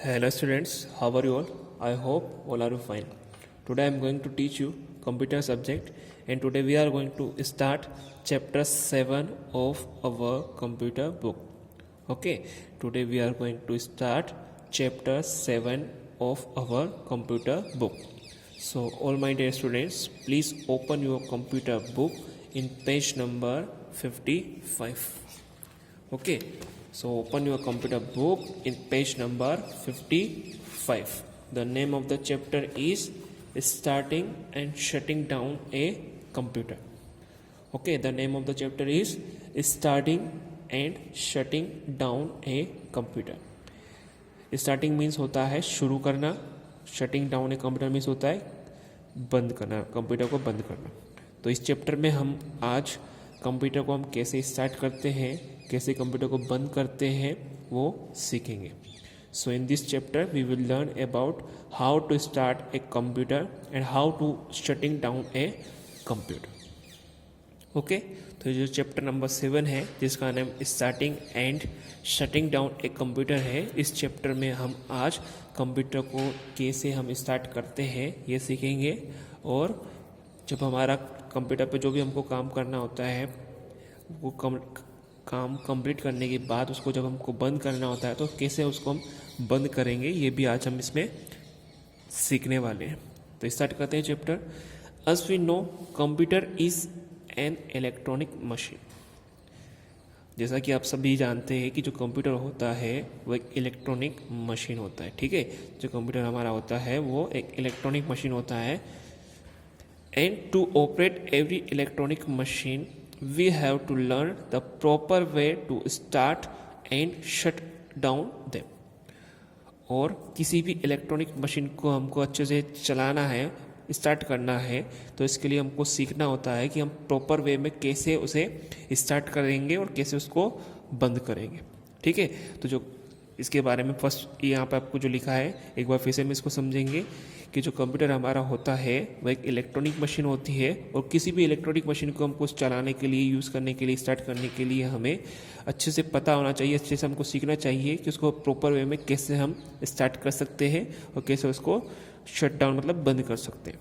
Hello students, how are you all? I hope all are fine. Today I am going to teach you computer subject and today we are going to start chapter 7 of our computer book. Okay, today we are going to start chapter 7 of our computer book. So all my dear students, please open your computer book in page number 55. Okay, so open your computer book in page number 55. The name of the chapter is starting and shutting down a computer. Okay, the name of the chapter is starting and shutting down a computer. Starting means होता है शुरू करना, shutting down a computer means होता है बंद करना, computer को बंद करना. तो इस चैप्टर में हम आज कंप्यूटर को हम कैसे स्टार्ट करते हैं, कैसे कंप्यूटर को बंद करते हैं वो सीखेंगे. So in this chapter we will learn about how to start a computer and how to shutting down a computer. Okay, तो ये जो चैप्टर नंबर 7 है जिसका नाम starting and shutting down a computer है, इस चैप्टर में हम आज कंप्यूटर को कैसे हम स्टार्ट करते हैं ये सीखेंगे. और जब हमारा कंप्यूटर पे जो भी हमको काम करना होता है वो काम कंप्लीट करने के बाद उसको जब हमको बंद करना होता है तो कैसे उसको हम बंद करेंगे ये भी आज हम इसमें सीखने वाले हैं. तो स्टार्ट करते हैं chapter. As we know computer is an electronic machine. जैसा कि आप सभी जानते हैं कि जो कंप्यूटर होता है वो एक इलेक्ट्रॉनिक मशीन होता है. ठीक है, जो कंप्यूटर हमारा होता है वो एक इलेक्ट्रॉनिक मशीन होता है. And to operate every electronic machine, we have to learn the proper way to start and shut down them. और किसी भी इलेक्ट्रॉनिक मशीन को हमको अच्छे से चलाना है, स्टार्ट करना है, तो इसके लिए हमको सीखना होता है कि हम प्रॉपर वे में कैसे उसे स्टार्ट करेंगे और कैसे उसको बंद करेंगे. ठीक है, तो जो इसके बारे में फर्स्ट यहाँ पे आपको जो लिखा है एक बार फिर से हम इसको समझेंगे कि जो कंप्यूटर हमारा होता है वो एक इलेक्ट्रॉनिक मशीन होती है और किसी भी इलेक्ट्रॉनिक मशीन को हमको चलाने के लिए, यूज़ करने के लिए, स्टार्ट करने के लिए हमें अच्छे से पता होना चाहिए, अच्छे से हमको सीखना चाहिए कि उसको प्रॉपर वे में कैसे हम स्टार्ट कर सकते हैं और कैसे उसको शट डाउन मतलब बंद कर सकते हैं.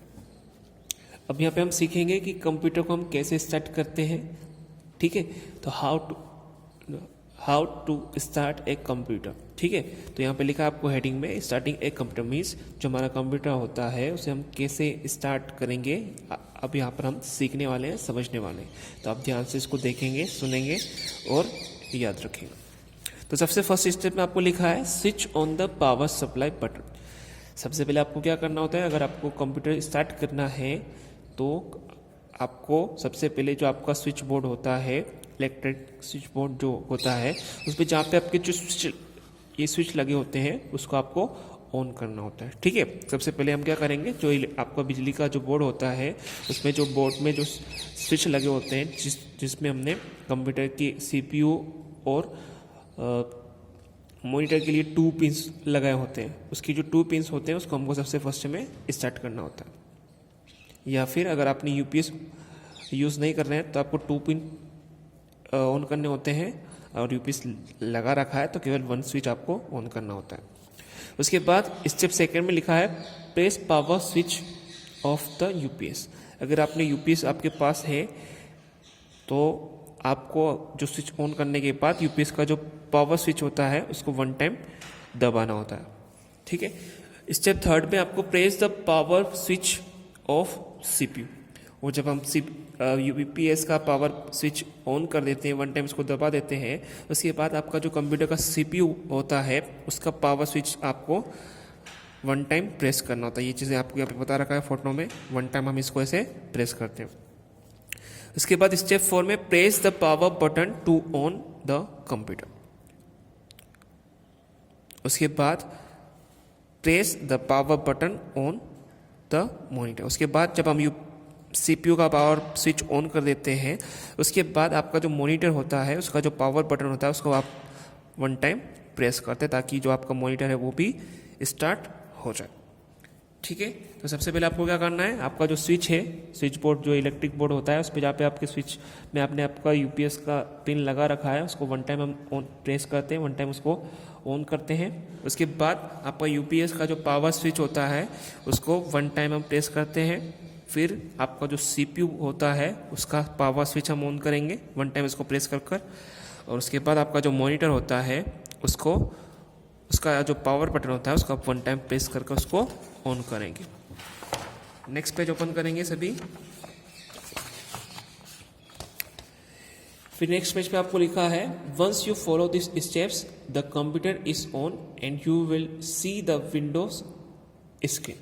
अब यहाँ पे हम सीखेंगे कि कंप्यूटर को हम कैसे स्टार्ट करते हैं. ठीक है, तो how to start a computer. ठीक है, तो यहाँ पे लिखा आपको हेडिंग में स्टार्टिंग ए कंप्यूटर मीन्स जो हमारा कंप्यूटर होता है उसे हम कैसे स्टार्ट करेंगे. अब यहाँ पर हम सीखने वाले हैं, समझने वाले हैं. तो आप ध्यान से इसको देखेंगे, सुनेंगे और याद रखेंगे. तो सबसे फर्स्ट स्टेप में आपको लिखा है switch on the power supply button. सबसे पहले आपको क्या करना होता है, अगर आपको कंप्यूटर स्टार्ट करना है तो आपको सबसे पहले जो आपका स्विच बोर्ड होता है, इलेक्ट्रिक स्विच बोर्ड जो होता है, उस पर जहाँ पे आपके जो ये स्विच लगे होते हैं उसको आपको ऑन करना होता है. ठीक है, सबसे पहले हम क्या करेंगे, जो आपका बिजली का जो बोर्ड होता है उसमें जो बोर्ड में जो स्विच लगे होते हैं जिसमें हमने कंप्यूटर की सीपीयू और मॉनिटर के लिए 2 पिंस लगाए होते हैं, उसकी जो 2 पिंस होते हैं उसको हमको सबसे फर्स्ट में स्टार्ट करना होता है. या फिर अगर आपने यूपीएस यूज़ नहीं कर रहे हैं तो आपको 2 पिन ऑन करने होते हैं और यूपीएस लगा रखा है तो केवल 1 स्विच आपको ऑन करना होता है. उसके बाद स्टेप सेकंड में लिखा है press power switch off the UPS. अगर आपने यूपीएस आपके पास है तो आपको जो स्विच ऑन करने के बाद यूपीएस का जो पावर स्विच होता है उसको 1 टाइम दबाना होता है. ठीक है, स्टेप थर्ड में आपको press the power switch off CPU. और जब हम यूपीएस का पावर स्विच ऑन कर देते हैं, 1 टाइम उसको दबा देते हैं, उसके बाद आपका जो कंप्यूटर का सीपीयू होता है उसका पावर स्विच आपको 1 टाइम प्रेस करना होता है. ये चीज़ें आपको यहाँ पे बता रखा है फोटो में, 1 टाइम हम इसको ऐसे प्रेस करते हैं. उसके बाद स्टेप 4 में press the power button to on the computer. उसके बाद press the power button on the monitor. उसके बाद जब हम सीपीयू का पावर स्विच ऑन कर देते हैं उसके बाद आपका जो मॉनिटर होता है उसका जो पावर बटन होता है उसको आप 1 टाइम प्रेस करते हैं ताकि जो आपका मॉनिटर है वो भी स्टार्ट हो जाए. ठीक है। तो सबसे पहले आपको क्या करना है, आपका जो स्विच है, स्विच बोर्ड जो इलेक्ट्रिक बोर्ड होता है, उस पर जहाँ पे आपके स्विच में आपने आपका यूपीएस का पिन लगा रखा है, उसको वन टाइम हम ऑन प्रेस करते हैं, वन टाइम उसको ऑन करते हैं। उसके बाद आपका यूपीएस का जो पावर स्विच होता है उसको वन टाइम हम प्रेस करते हैं। फिर आपका जो सीपीयू होता है उसका पावर स्विच हम ऑन करेंगे वन टाइम इसको प्रेस कर। और उसके बाद आपका जो मॉनिटर होता है उसको, उसका जो पावर बटन होता है उसका वन टाइम प्रेस करके उसको ऑन करेंगे। नेक्स्ट पेज ओपन करेंगे सभी। फिर नेक्स्ट पेज पे आपको लिखा है once you follow this steps the computer is on and you will see the Windows screen.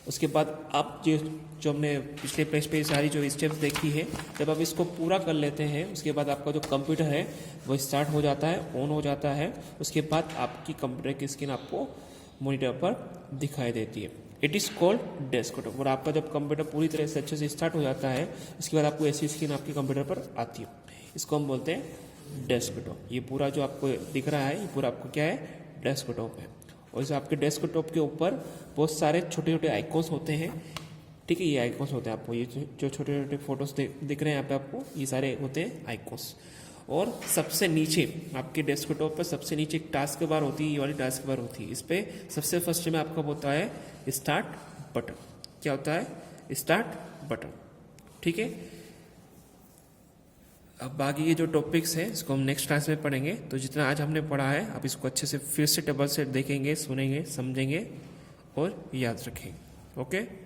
उसके बाद आप जो हमने पिछले पेज पे सारी जो स्टेप्स देखी है, जब आप इसको पूरा कर लेते हैं उसके बाद आपका जो कंप्यूटर है वो स्टार्ट हो जाता है, ऑन हो जाता है। उसके बाद आपकी कंप्यूटर की स्क्रीन आपको मॉनिटर पर दिखाई देती है। It is called desktop. और आपका जब कंप्यूटर पूरी तरह से अच्छे से स्टार्ट हो जाता है उसके बाद आपको ऐसी स्क्रीन आपके कंप्यूटर पर आती है, इसको हम बोलते हैं डेस्कटॉप। ये पूरा जो आपको दिख रहा है ये पूरा आपको क्या है, डेस्कटॉप है। और इस आपके डेस्कटॉप के ऊपर बहुत सारे छोटे छोटे आइकॉन्स होते हैं, ठीक है। ये आइकॉन्स होते हैं, आपको ये जो छोटे छोटे फोटोज दिख रहे हैं यहाँ पे आपको, ये सारे होते हैं आइकॉन्स। और सबसे नीचे आपके डेस्कटॉप पर सबसे नीचे एक टास्क बार होती है, ये वाली टास्क बार होती है। इस पर सबसे फर्स्ट में आपका होता है स्टार्ट बटन। क्या होता है, स्टार्ट बटन, ठीक है। अब बाकी ये जो टॉपिक्स हैं इसको हम नेक्स्ट क्लास में पढ़ेंगे। तो जितना आज हमने पढ़ा है आप इसको अच्छे से फिर से टेबल से देखेंगे, सुनेंगे, समझेंगे और याद रखेंगे। ओके।